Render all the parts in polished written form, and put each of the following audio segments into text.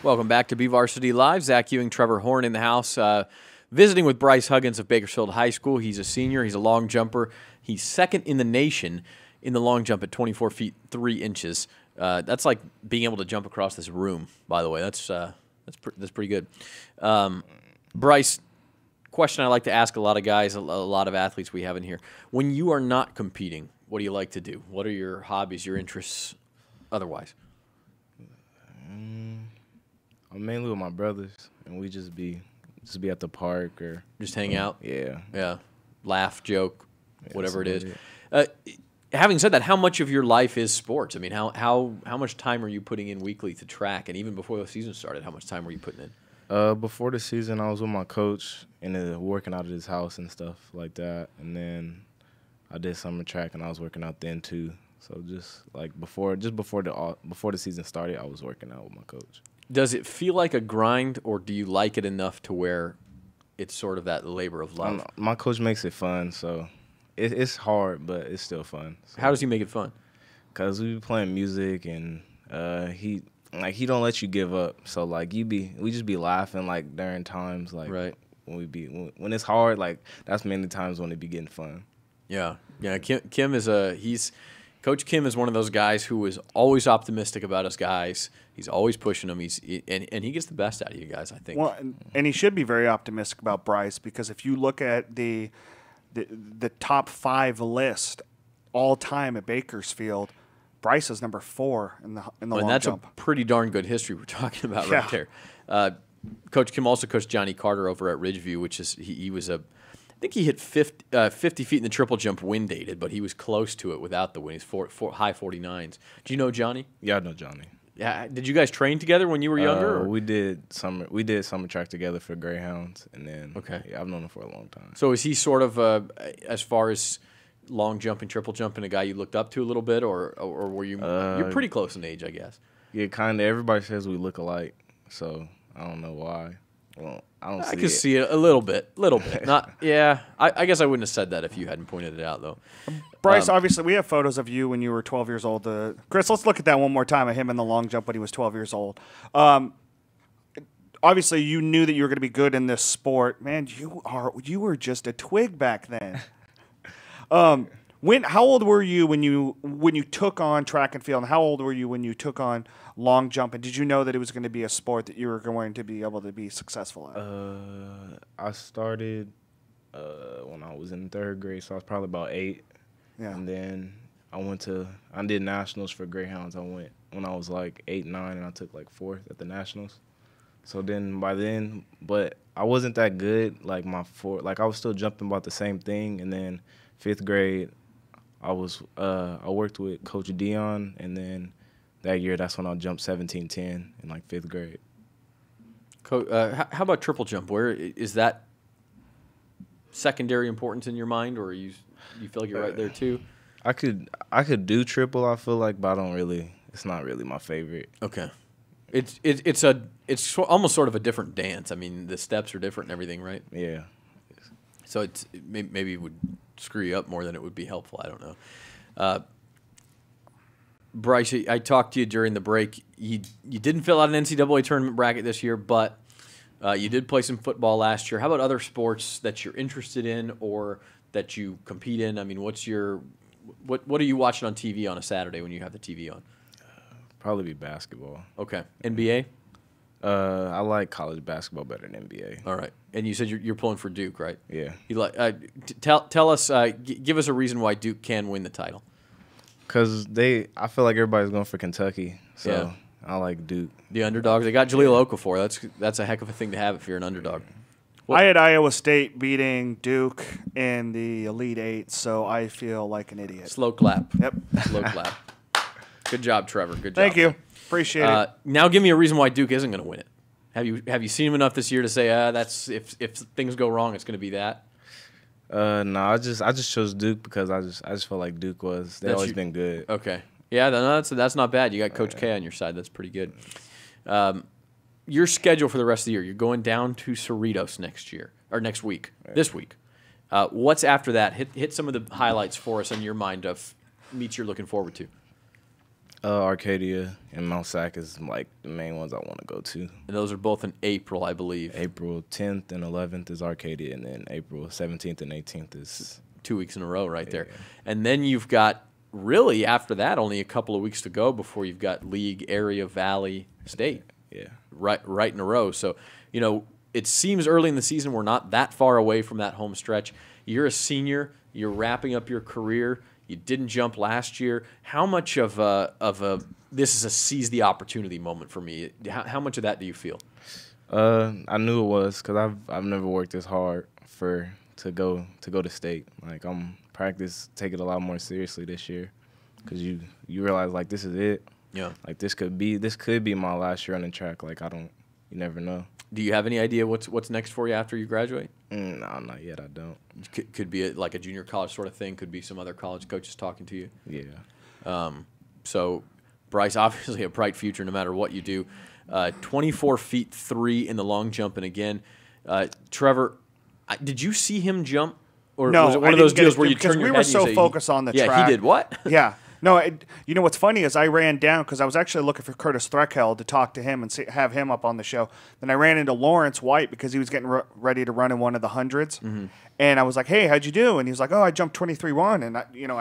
Welcome back to BVarsity Live. Zach Ewing, Trevor Horn in the house. Visiting with Bryce Huggins of Bakersfield High School. He's a senior. He's a long jumper. He's second in the nation in the long jump at 24 feet 3 inches. That's like being able to jump across this room, by the way. That's pretty good. Bryce, question I like to ask a lot of guys, a lot of athletes we have in here. When you are not competing, what do you like to do? What are your hobbies, your interests otherwise? I'm mainly with my brothers, and we just be at the park or just hang out. Yeah, laugh, joke, whatever it is. Having said that, how much of your life is sports? I mean, how much time are you putting in weekly to track? And even before the season started, how much time were you putting in? Before the season, I was with my coach and working out at his house and stuff like that. And then I did summer track, and I was working out then too. So just before the season started, I was working out with my coach. Does it feel like a grind, or do you like it enough to where it's sort of that labor of love? My coach makes it fun, so it's hard, but it's still fun. So. How does he make it fun? Cause we be playing music, and he don't let you give up. So we just be laughing during times right. when it's hard. That's mainly times when it be getting fun. Yeah. Kim is Coach Kim is one of those guys who is always optimistic about us guys. He's always pushing them. And he gets the best out of you guys, I think. Well, and he should be very optimistic about Bryce, because if you look at the top 5 list all time at Bakersfield, Bryce is number 4 in the long jump. And that's a pretty darn good history we're talking about right there. Coach Kim also coached Johnny Carter over at Ridgeview, which is he was I think he hit 50 feet in the triple jump wind dated, but he was close to it without the wind. He's high 49s. Do you know Johnny? Yeah, I know Johnny. Yeah. Did you guys train together when you were younger? We did summer track together for Greyhounds, and then yeah, I've known him for a long time. So is he sort of as far as long jumping, triple jumping, a guy you looked up to a little bit, or were you? You're pretty close in age, I guess. Yeah, kind of. Everybody says we look alike, so I don't know why. Well, I can see it a little bit. Not, yeah. I guess I wouldn't have said that if you hadn't pointed it out, though. Bryce, obviously, we have photos of you when you were 12 years old. Chris, let's look at that one more time of him in the long jump when he was 12 years old. Obviously, you knew that you were going to be good in this sport. Man, you were just a twig back then. How old were you when you took on track and field, and how old were you when you took on long jump? And did you know that it was going to be a sport that you were going to be able to be successful at? I started when I was in 3rd grade, so I was probably about 8. Yeah. And then I did nationals for Greyhounds. I went when I was 8, 9, and I took 4th at the nationals. So then but I wasn't that good. I was still jumping about the same thing. And then 5th grade, I worked with Coach Dion, and then that year, that's when I jumped 17-10 in 5th grade. How about triple jump? Where is that secondary importance in your mind, or you feel like you're right there too? I could do triple, I feel like, but it's not really my favorite. Okay. It's almost sort of a different dance. I mean, the steps are different and everything, right? Yeah. So maybe it would screw you up more than it would be helpful. I don't know. Bryce, I talked to you during the break. You didn't fill out an NCAA tournament bracket this year, but you did play some football last year. How about other sports that you're interested in or that you compete in? I mean, what are you watching on TV on a Saturday when you have the TV on? Probably be basketball. Okay. NBA? I like college basketball better than NBA. All right. And you said you're pulling for Duke, right? Yeah. Tell us, give us a reason why Duke can win the title. Because I feel like everybody's going for Kentucky, so yeah. I like Duke. The underdogs. They got Jaleel Okafor. That's a heck of a thing to have if you're an underdog. I had Iowa State beating Duke in the Elite Eight, so I feel like an idiot. Slow clap. Yep. Slow clap. Good job, Trevor. Good job. Thank you. Appreciate it. Now give me a reason why Duke isn't going to win it. Have you seen him enough this year to say that's if things go wrong, it's going to be that? No, I just chose Duke because I just felt like Duke they've always been good. Okay. Yeah, that's not bad. You got Coach K on your side. That's pretty good. Your schedule for the rest of the year, you're going down to Cerritos next week, right. This week. What's after that? Hit some of the highlights for us in your mind of meets you're looking forward to. Arcadia and Mount Sac is like the main ones I want to go to. And those are both in April, I believe. April 10th and 11th is Arcadia, and then April 17th and 18th is 2 weeks in a row right there. And then you've got, really, after that, only a couple of weeks to go before you've got League, Area, Valley, State. Yeah. Right in a row. So, you know, it seems early in the season we're not that far away from that home stretch. You're a senior. You're wrapping up your career. You didn't jump last year. How much of a this is a seize the opportunity moment for me? How much of that do you feel? I knew it was because I've never worked this hard to go to state. Like I'm take it a lot more seriously this year because you realize like this is it. Yeah. Like this could be my last year on the track. Like you never know. Do you have any idea what's next for you after you graduate? No, not yet. I don't. Could be like a junior college sort of thing. Could be some other college coaches talking to you. Yeah. So, Bryce, obviously a bright future no matter what you do. 24 feet 3 in the long jump, and again, Trevor, did you see him jump, or no, was it one of those deals where you turn your head? Because we were so focused on the track. Yeah, he did what? Yeah. No, you know what's funny is I ran down because I was actually looking for Curtis Threkel to talk to him and have him up on the show. Then I ran into Lawrence White because he was getting ready to run in one of the hundreds, and I was like, "Hey, how'd you do?" And he was like, "Oh, I jumped 23.1," and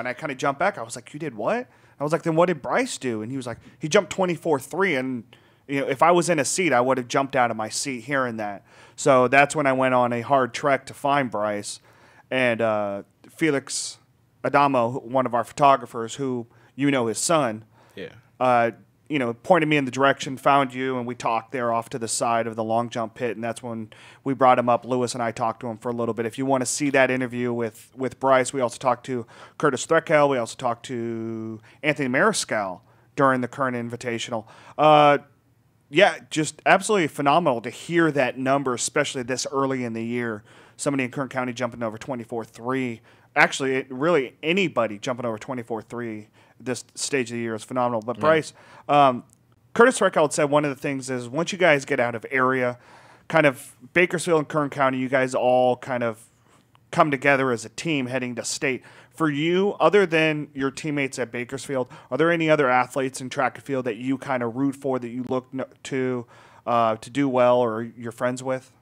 I kind of jumped back. I was like, "You did what?" I was like, "Then what did Bryce do?" And he was like, "He jumped 24.3," and if I was in a seat, I would have jumped out of my seat hearing that. So that's when I went on a hard trek to find Bryce, and Felix Adamo, one of our photographers, who his son, pointed me in the direction, found you, and we talked there off to the side of the long jump pit, and that's when we brought him up. Lewis and I talked to him for a little bit. If you want to see that interview with Bryce, we also talked to Curtis Threkel. We also talked to Anthony Mariscal during the current invitational. Just absolutely phenomenal to hear that number, especially this early in the year. Somebody in Kern County jumping over 24.3. Actually, really anybody jumping over 24.3 this stage of the year is phenomenal. But Bryce, Curtis Threkel said one of the things is once you guys get out of area, kind of Bakersfield and Kern County, you guys all kind of come together as a team heading to state. For you, other than your teammates at Bakersfield, are there any other athletes in track and field that you kind of root for, that you look to do well, or you're friends with?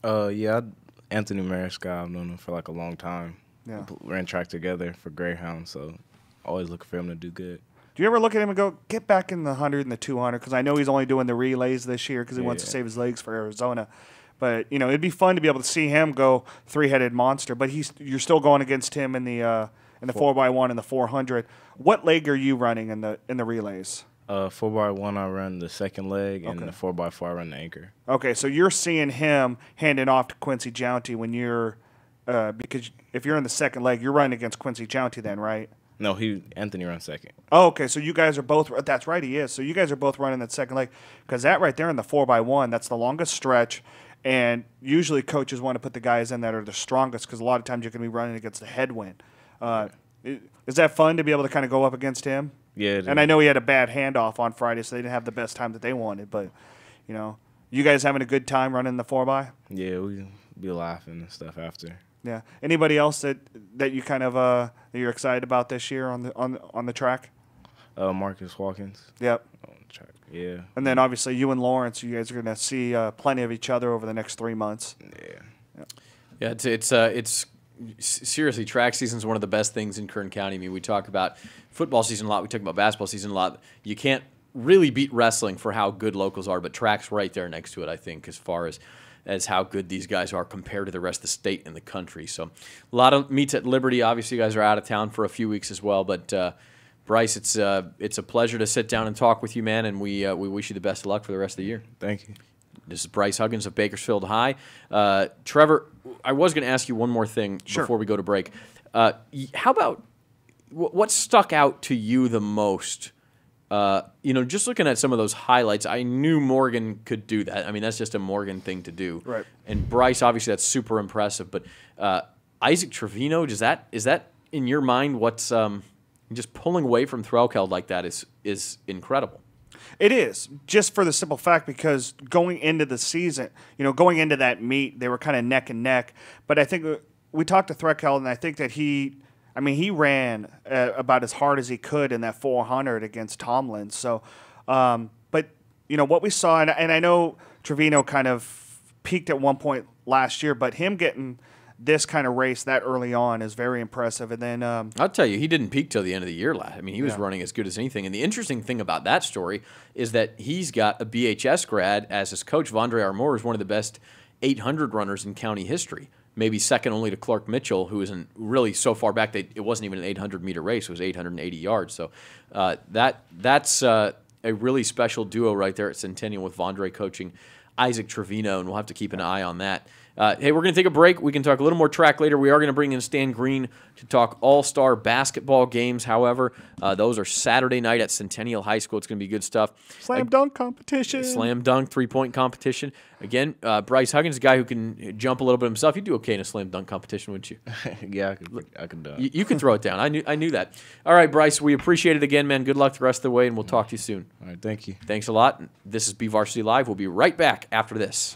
Anthony Mariscal. I've known him for like a long time. Yeah. We ran track together for Greyhound, so always looking for him to do good. Do you ever look at him and go, get back in the 100 and the 200? Because I know he's only doing the relays this year because he wants to save his legs for Arizona. But, it'd be fun to be able to see him go three-headed monster. But you're still going against him in the 4x1 and the 400. What leg are you running in the relays? 4x1 I run the second leg, and the 4x4 I run the anchor. Okay, so you're seeing him handing off to Quincy Jounty when you're because if you're in the second leg, you're running against Quincy Jounty then, right? No, Anthony runs second. Oh, okay, so you guys are both – that's right, he is. So you guys are both running that second leg because that right there in the 4x1, that's the longest stretch, and usually coaches want to put the guys in that are the strongest because a lot of times you're going to be running against the headwind. Is that fun to be able to kind of go up against him? Yeah. And I know he had a bad handoff on Friday, so they didn't have the best time that they wanted, but, you guys having a good time running the 4x? Yeah, we be laughing and stuff after. Yeah. Anybody else that you kind of that you're excited about this year on the track? Marcus Watkins. Yep. On the track. Yeah. And then obviously you and Lawrence, you guys are going to see plenty of each other over the next 3 months. Yeah. Yeah. It's seriously, track season is one of the best things in Kern County. I mean, we talk about football season a lot. We talk about basketball season a lot. You can't really beat wrestling for how good locals are, but track's right there next to it, I think, as far as how good these guys are compared to the rest of the state and the country. So a lot of meets at Liberty. Obviously, you guys are out of town for a few weeks as well. But, Bryce, it's a pleasure to sit down and talk with you, man, and we wish you the best of luck for the rest of the year. Thank you. This is Bryce Huggins of Bakersfield High. Trevor, I was going to ask you one more thing before we go to break. How about what stuck out to you the most? Just looking at some of those highlights, I knew Morgan could do that. I mean, that's just a Morgan thing to do. Right. And Bryce, obviously, that's super impressive. But Isaac Trevino, is that in your mind what's just pulling away from Threlkeld like that is incredible? It is, just for the simple fact because going into the season, going into that meet, they were kind of neck and neck. But I think we talked to Threlkeld, and I think that I mean, he ran about as hard as he could in that 400 against Tomlin. So, but what we saw, and I know Trevino kind of peaked at one point last year, but him getting this kind of race that early on is very impressive. And then I'll tell you, he didn't peak till the end of the year last. I mean, he was running as good as anything. And the interesting thing about that story is that he's got a BHS grad as his coach. Vondre Armour is one of the best 800 runners in county history, maybe second only to Clark Mitchell, who isn't really so far back that it wasn't even an 800-meter race. It was 880 yards. So that's a really special duo right there at Centennial with Vondre coaching Isaac Trevino, and we'll have to keep an eye on that. Hey, we're going to take a break. We can talk a little more track later. We are going to bring in Stan Green to talk all-star basketball games. However, those are Saturday night at Centennial High School. It's going to be good stuff. Slam dunk competition. Slam dunk, three-point competition. Again, Bryce Huggins, a guy who can jump a little bit himself. You'd do okay in a slam dunk competition, wouldn't you? Yeah, I could dunk. You can throw it down. I knew that. All right, Bryce, we appreciate it again, man. Good luck the rest of the way, and we'll talk to you soon. All right, thank you. Thanks a lot. This is BVarsity Live. We'll be right back after this.